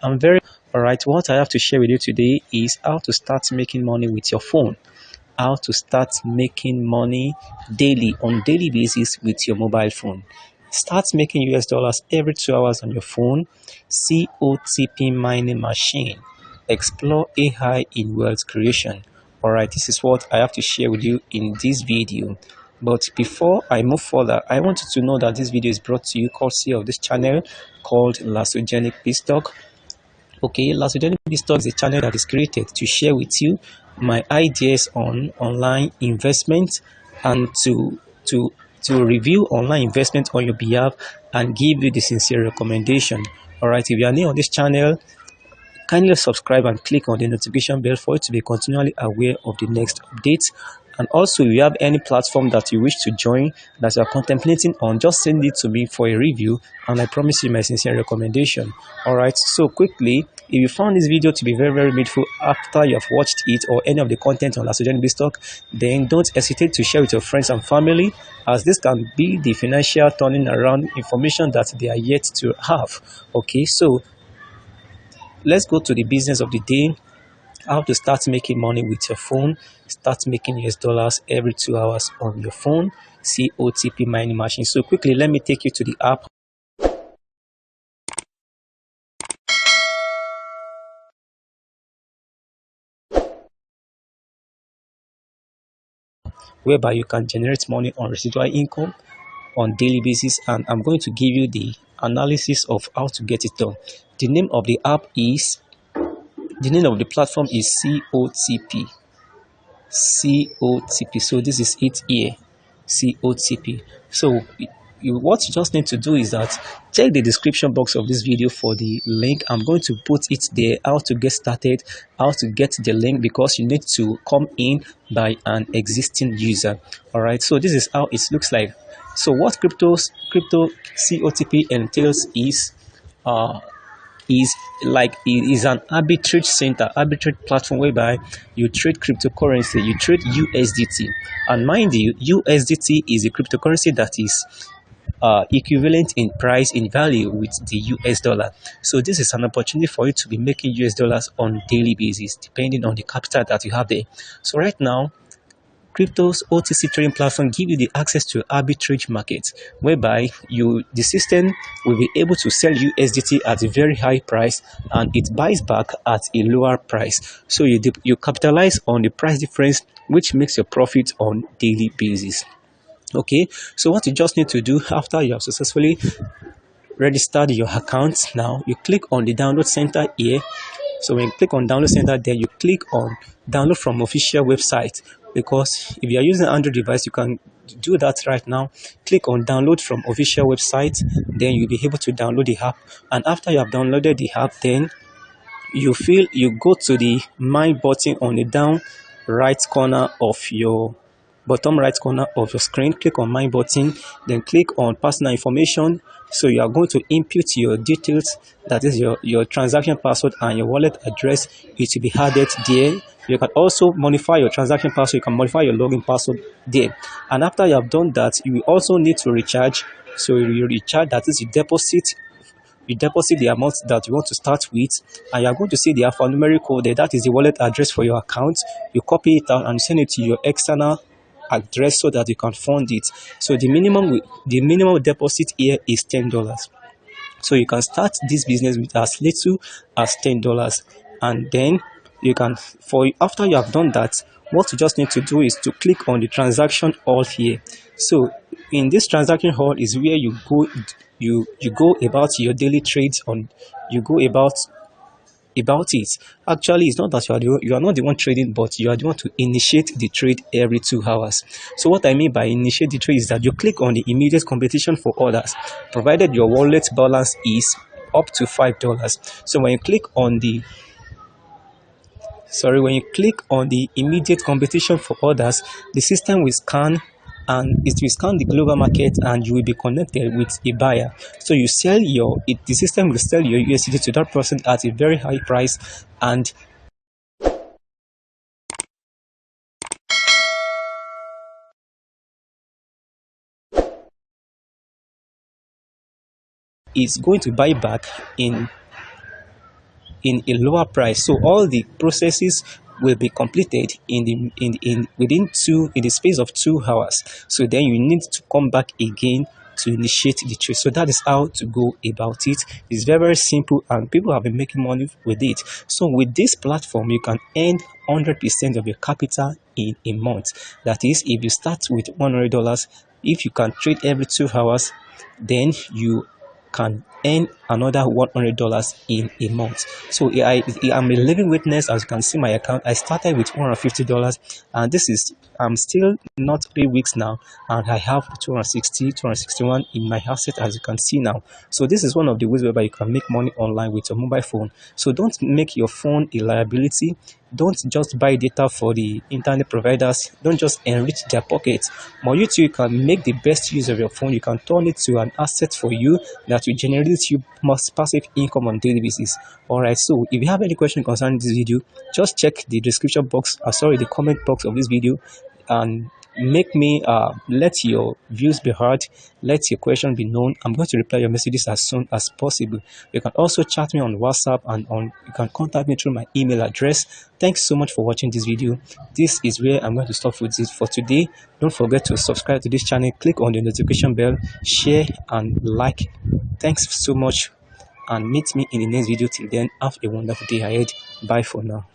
I'm very all right. What I have to share with you today is how to start making money with your phone. How to start making money daily on daily basis with your mobile phone. Start making US dollars every 2 hours on your phone. COTP mining machine. Explore AI in wealth creation. All right, this is what I have to share with you in this video. But before I move further, I want you to know that this video is brought to you courtesy of this channel called Lasogenic Stock. Okay, Lasogenic Stock is a channel that is created to share with you my ideas on online investment and to review online investment on your behalf and give you the sincere recommendation. All right, if you are new on this channel, kindly subscribe and click on the notification bell for you to be continually aware of the next updates. And also, if you have any platform that you wish to join that you are contemplating on, just send it to me for a review and I promise you my sincere recommendation. Alright, so quickly, if you found this video to be very meaningful after you have watched it or any of the content on Lasogenic Stock, then don't hesitate to share with your friends and family, as this can be the financial turning around information that they are yet to have. Okay, so let's go to the business of the day. How to start making money with your phone. Start making US dollars every 2 hours on your phone. COTP mining machine. So quickly, let me take you to the app whereby you can generate money on residual income on daily basis, and I'm going to give you the analysis of how to get it done. The name of the platform is COTP. COTP. So this is it here. COTP. So what you just need to do is that check the description box of this video for the link. I'm going to put it there, how to get started, how to get the link, because you need to come in by an existing user. All right, so this is how it looks like. So what crypto COTP entails is like it is an arbitrage platform whereby you trade cryptocurrency, you trade USDT. And mind you, USDT is a cryptocurrency that is equivalent in price, in value with the US dollar. So this is an opportunity for you to be making US dollars on daily basis depending on the capital that you have there. So right now, crypto's OTC trading platform give you the access to arbitrage market, whereby the system will be able to sell USDT at a very high price and it buys back at a lower price. So you capitalize on the price difference, which makes your profit on daily basis. Okay, so what you just need to do after you have successfully registered your account, now you click on the download center here. So when you click on download center, then you click on download from official website, because if you are using an Android device, you can do that right now. Click on download from official website, then you'll be able to download the app. And after you have downloaded the app, then you go to the My button on the bottom right corner of your screen. Click on My button, then click on personal information. So you are going to input your details, that is your transaction password and your wallet address. It will be added there. You can also modify your transaction password. You can modify your login password there. And after you have done that, you will also need to recharge. So you recharge, that is you deposit the amount that you want to start with, and you are going to see the alphanumeric code there. That is the wallet address for your account. You copy it out and send it to your external address so that you can fund it. So the minimum deposit here is $10. So you can start this business with as little as $10, and then you can, after you have done that, what you just need to do is to click on the transaction hall here. So in this transaction hall is where you go about your daily trades you go about it. Actually, it's not that you are not the one trading, but you are the one to initiate the trade every 2 hours. So what I mean by initiate the trade is that you click on the immediate competition for orders, provided your wallet balance is up to $5. So when you click on the immediate competition for orders, the system will scan, and it will scan the global market, and you will be connected with a buyer. So you the system will sell your USDT to that person at a very high price, and it's going to buy back in in a lower price. So all the processes will be completed in the space of 2 hours. So then you need to come back again to initiate the trade. So that is how to go about it. It's very, very simple, and people have been making money with it. So with this platform, you can earn 100% of your capital in a month. That is, if you start with $100, if you can trade every 2 hours, then you can earn another $100 in a month. So I'm a living witness. As you can see my account, I started with $150, and I'm still not 3 weeks now, and I have 261 in my asset, as you can see now. So this is one of the ways whereby you can make money online with your mobile phone. So don't make your phone a liability. Don't just buy data for the internet providers. Don't just enrich their pockets. But you too can make the best use of your phone. You can turn it to an asset for you that will generate you passive income on daily basis. Alright, so if you have any question concerning this video, just check the description box, the comment box of this video, and make me let your views be heard, let your question be known. I'm going to reply your messages as soon as possible. You can also chat me on WhatsApp, and you can contact me through my email address. Thanks so much for watching this video. This is where I'm going to stop with it for today. Don't forget to subscribe to this channel, click on the notification bell, share and like. Thanks so much, and meet me in the next video. Till then, have a wonderful day ahead. Bye for now.